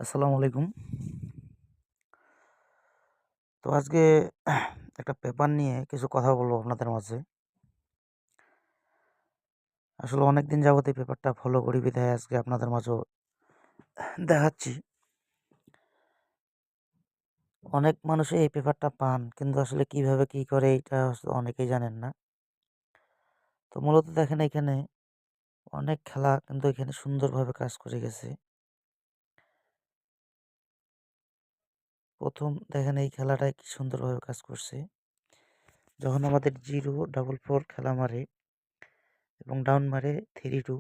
আসসালামু আলাইকুম। তো আজকে একটা পেপার নিয়ে কিছু কথা বলবো আপনাদের মাঝে। আসলে অনেকদিন যাবত এই পেপারটা ফলো করি বিধায় আজকে আপনাদের মাঝেও দেখাচ্ছি। অনেক মানুষই এই পেপারটা পান কিন্তু আসলে কিভাবে কি করে এটা আসলে অনেকেই জানেন না। তো মূলত দেখেন এখানে অনেক খেলা কিন্তু এখানে সুন্দরভাবে কাজ করে গেছে। ১ম দেখেন এই খেলাটায় কি সুন্দরভাবে কাজ করছে। যখন আমাদের 0, 4, 4 খেলা মারে এবং ডাউন মারে 3, 2,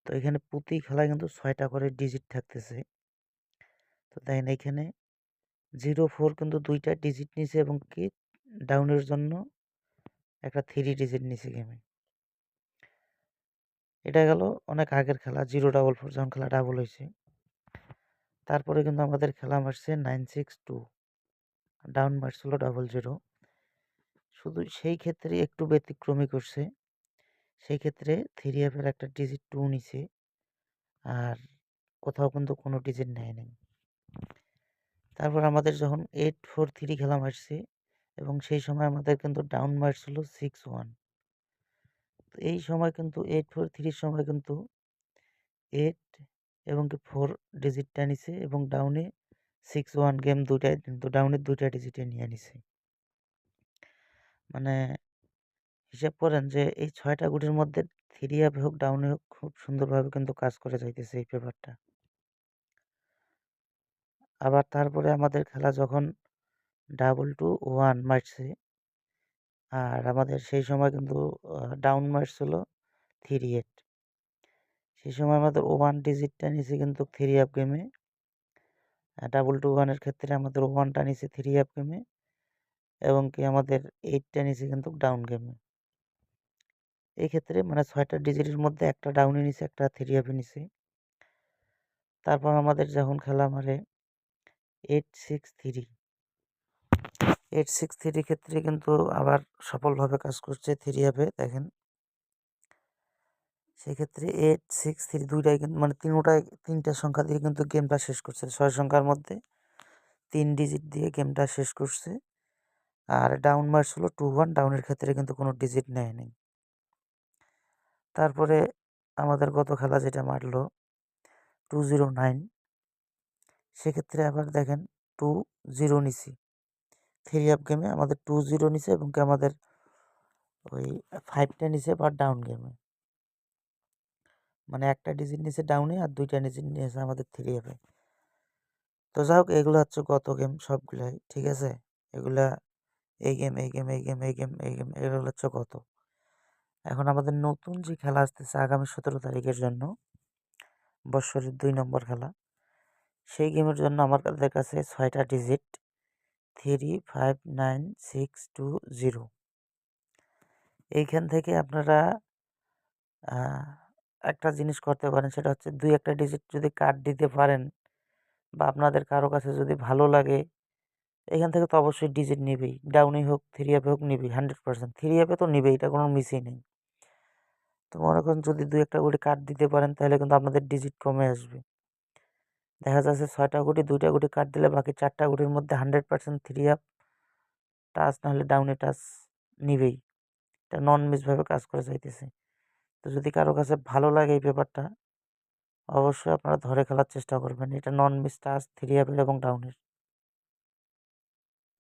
তো এখানে প্রতি খেলায় কিন্তু ৬টা করে ডিজিট থাকতেছে। তো দেখেন এইখানে 0, 4 কিন্তু ২টা ডিজিট নিছে এবং কি ডাউনের জন্য একটা 3 ডিজিট নিছে গেমে। এটা গেল অনেক আগের খেলা 0, 4, 4 যখন খেলা ডাবল হইছে। তারপরে কিন্তু আমাদের খেলা মারছে 9, 6, 2 ডাউন মারছিল 0, 0 শুধু সেই ক্ষেত্রে একটু ব্যতিক্রমী করছে। সেই ক্ষেত্রে 3F এর একটা ডিজিট 2 নিছে। আর কোথাও কিন্তু কোনো ডিজিট নেয় নাই। তারপর আমাদের যখন 8, 4, 3 খেলা মারছে এবং সেই সময় আমাদের কিন্তু ডাউন মারছিল 6, 1 এই সময় কিন্তু 8, 4, 3 সময় কিন্তু 8 এবং কি 4 ডিজিটটা নিছে এবং ডাউনে 6, 1 গেম দুটাই কিন্তু ডাউনের 2টা ডিজিটে নিয়ে নিছে। মানে হিসাব করেন যে এই 6টা গুটির মধ্যে 3 হোক ডাউনে হোক খুব সুন্দরভাবে কিন্তু কাজ করে যাইতেছে এই পেপারটা। আবার তারপরে আমাদের খেলা যখন 2, 2, 1 মারছে আর আমাদের সেই সময় কিন্তু ডাউন মারছিল 3, 8 সেই সময় আমাদের 1 ডিজিটটা নিছে কিন্তু 3 গেমে। 2, 2, 1 এর ক্ষেত্রে আমাদের 1টা নিছে 3 গেমে এবং কি আমাদের 8টা নিছে কিন্তু ডাউন গেমে। এই ক্ষেত্রে মানে 6টা ডিজিটের মধ্যে একটা ডাউনে নিছে, একটা 3 নিছে। তারপর আমাদের যখন খেলা মারে 8, 6, 3 8, 6, 3 ক্ষেত্রে কিন্তু আবার সফলভাবে কাজ করছে 3 দেখেন। সেক্ষেত্রে 8, 6, 3 দুইটাই কিন্তু মানে 3টা সংখ্যা দিয়ে কিন্তু গেমটা শেষ করছে। 6 সংখ্যার মধ্যে 3 ডিজিট দিয়ে গেমটা শেষ করছে। আর ডাউন মারছিল 2, 1 ডাউনের ক্ষেত্রে কিন্তু কোনো ডিজিট নেয় নাই। তারপরে আমাদের গত খেলা যেটা মারলো 209 সেক্ষেত্রে আবার দেখেন 2-0 নিছি। 3 গেমে আমাদের 2-0 নিছে এবং কি আমাদের ওই 5টা নিছে আবার ডাউন গেমে। মানে একটা ডিজিট নিছে ডাউনে আর 2টা ডিজিট নিয়েছে আমাদের 3 তো যাই হোক এগুলো হচ্ছে গত গেম সবগুলাই, ঠিক আছে? এগুলা এই গেম, এই গেম, এই গেম, এই গেম, এই গেম এগুলো হচ্ছে গত। এখন আমাদের নতুন যে খেলা আসতেছে আগামী 17 তারিখের জন্য বৎসরের 2 নম্বর খেলা। সেই গেমের জন্য আমাদের কাছে 6টা ডিজিট 3, 5, 9, 6, 2, 0 এইখান থেকে আপনারা আ একটা জিনিস করতে পারেন সেটা হচ্ছে 2-1টা ডিজিট যদি কাট দিতে পারেন বা আপনাদের কারো কাছে যদি ভালো লাগে এখান থেকে তো অবশ্যই ডিজিট নিবেই। ডাউনে হোক, 3 হোক নিবেই 100%। 3 তো নিবেই, এটা কোনো মিসই নেই। তো মনে করেন যদি 2-1টা গুটি কাট দিতে পারেন তাহলে কিন্তু আপনাদের ডিজিট কমে আসবে। দেখা যাচ্ছে 6টা গুটি 2টা গুটি কাট দিলে বাকি 4টা গুটির মধ্যে 100% 3 টাচ না হলে ডাউনে টাচ নিবেই। এটা নন মিস ভাবে কাজ করে যাইতেছে। তো যদি কারো কাছে ভালো লাগে এই পেপারটা অবশ্যই আপনারা ধরে খেলার চেষ্টা করবেন। এটা নন মিস টাচ 3 এবং ডাউনের।